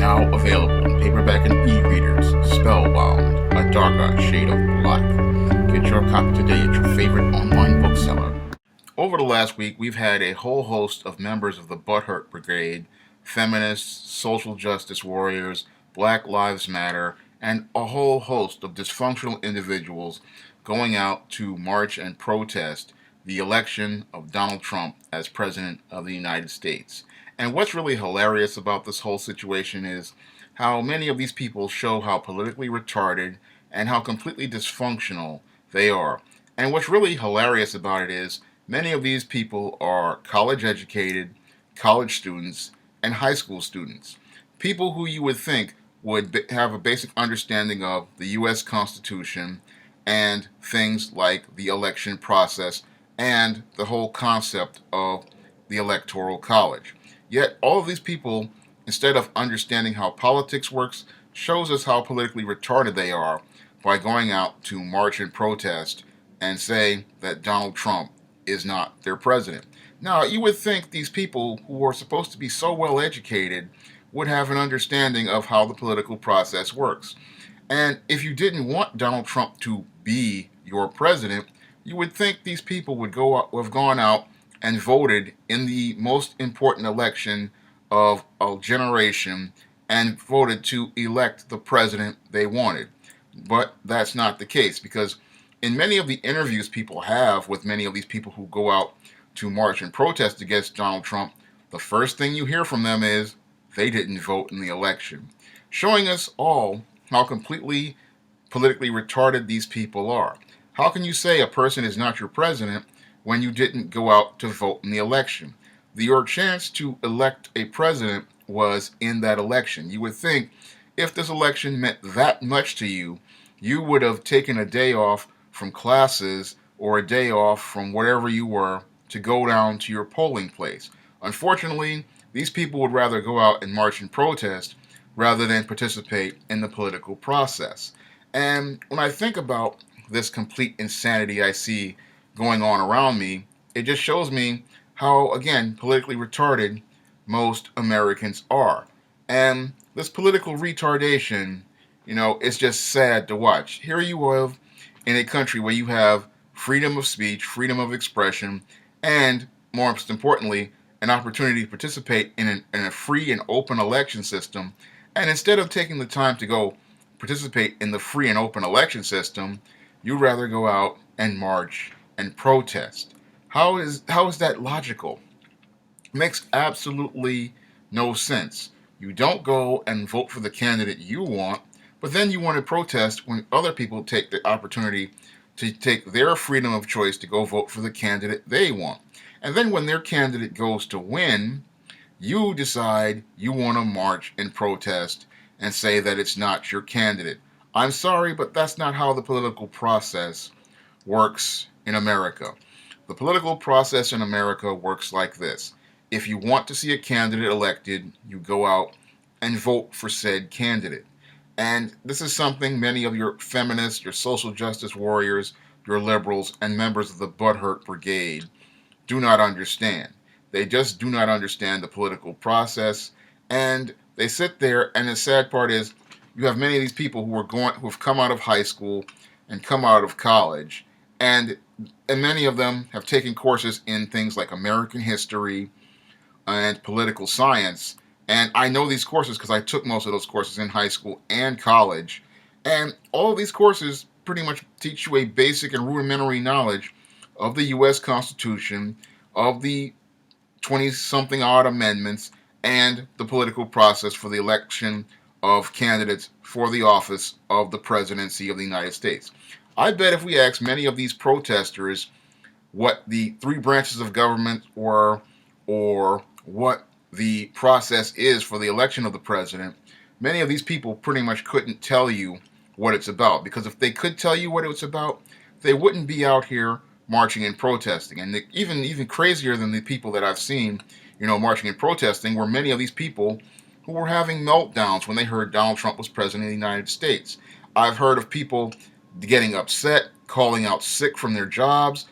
Now available in paperback and e-readers, Spellbound, A Darker Shade of Black. Get your copy today at your favorite online bookseller. Over the last week, we've had a whole host of members of the Butthurt Brigade, feminists, social justice warriors, Black Lives Matter, and a whole host of dysfunctional individuals going out to march and protest the election of Donald Trump as President of the United States. And what's really hilarious about this whole situation is how many of these people show how politically retarded and how completely dysfunctional they are. And what's really hilarious about it is many of these people are college educated, college students, and high school students. People who you would think would have a basic understanding of the U.S. Constitution and things like the election process and the whole concept of the Electoral College. Yet all of these people, instead of understanding how politics works, shows us how politically retarded they are by going out to march and protest and say that Donald Trump is not their president. Now, you would think these people who are supposed to be so well educated would have an understanding of how the political process works. And if you didn't want Donald Trump to be your president, you would think these people would have gone out and voted in the most important election of a generation and voted to elect the president they wanted. But that's not the case, because in many of the interviews people have with many of these people who go out to march and protest against Donald Trump, the first thing you hear from them is they didn't vote in the election, showing us all how completely politically retarded these people are. How can you say a person is not your president when you didn't go out to vote in the election? Your chance to elect a president was in that election. You would think if this election meant that much to you, you would have taken a day off from classes or a day off from wherever you were to go down to your polling place. Unfortunately, these people would rather go out and march and protest rather than participate in the political process. And when I think about this complete insanity I see going on around me, it just shows me how, again, politically retarded most Americans are. And this political retardation, it's just sad to watch. Here you are in a country where you have freedom of speech, freedom of expression, and most importantly, an opportunity to participate in a free and open election system. And instead of taking the time to go participate in the free and open election system, you'd rather go out and march and protest. How is that logical? It makes absolutely no sense. You don't go and vote for the candidate you want, but then you want to protest when other people take the opportunity to take their freedom of choice to go vote for the candidate they want. And then when their candidate goes to win, you decide you want to march and protest and say that it's not your candidate. I'm sorry, but that's not how the political process works in America. The political process in America works like this. If you want to see a candidate elected, you go out and vote for said candidate. And this is something many of your feminists, your social justice warriors, your liberals, and members of the Butthurt Brigade do not understand. They just do not understand the political process, and they sit there, and the sad part is you have many of these people who've come out of high school and come out of college, and many of them have taken courses in things like American history and political science. And I know these courses because I took most of those courses in high school and college. And all of these courses pretty much teach you a basic and rudimentary knowledge of the U.S. Constitution, of the 20-something odd amendments, and the political process for the election of candidates for the office of the presidency of the United States. I bet if we asked many of these protesters what the three branches of government were or what the process is for the election of the president, many of these people pretty much couldn't tell you what it's about. Because if they could tell you what it's about, they wouldn't be out here marching and protesting. And even crazier than the people that I've seen, marching and protesting, were many of these people who were having meltdowns when they heard Donald Trump was president of the United States. I've heard of people getting upset, calling out sick from their jobs,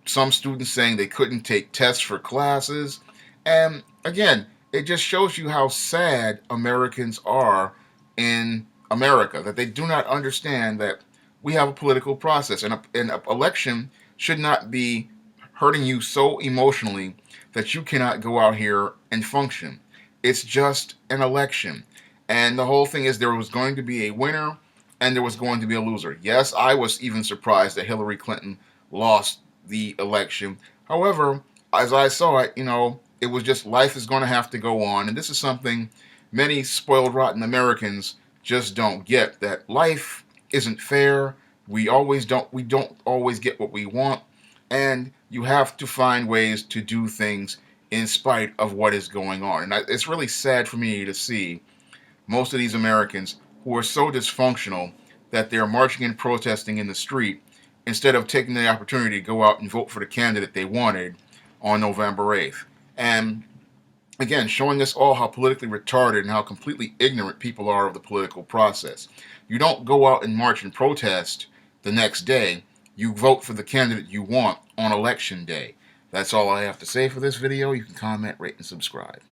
some students saying they couldn't take tests for classes. And again, it just shows you how sad Americans are in America, that they do not understand that we have a political process, and an election should not be hurting you so emotionally that you cannot go out here and function. It's just an election. And the whole thing is there was going to be a winner and there was going to be a loser. Yes, I was even surprised that Hillary Clinton lost the election. However, as I saw it, it was just life is going to have to go on. And this is something many spoiled, rotten Americans just don't get, that life isn't fair. We don't always get what we want. And you have to find ways to do things in spite of what is going on. And it's really sad for me to see most of these Americans who are so dysfunctional that they're marching and protesting in the street instead of taking the opportunity to go out and vote for the candidate they wanted on November 8th. And again, showing us all how politically retarded and how completely ignorant people are of the political process. You don't go out and march and protest the next day. You vote for the candidate you want on election day. That's all I have to say for this video. You can comment, rate, and subscribe.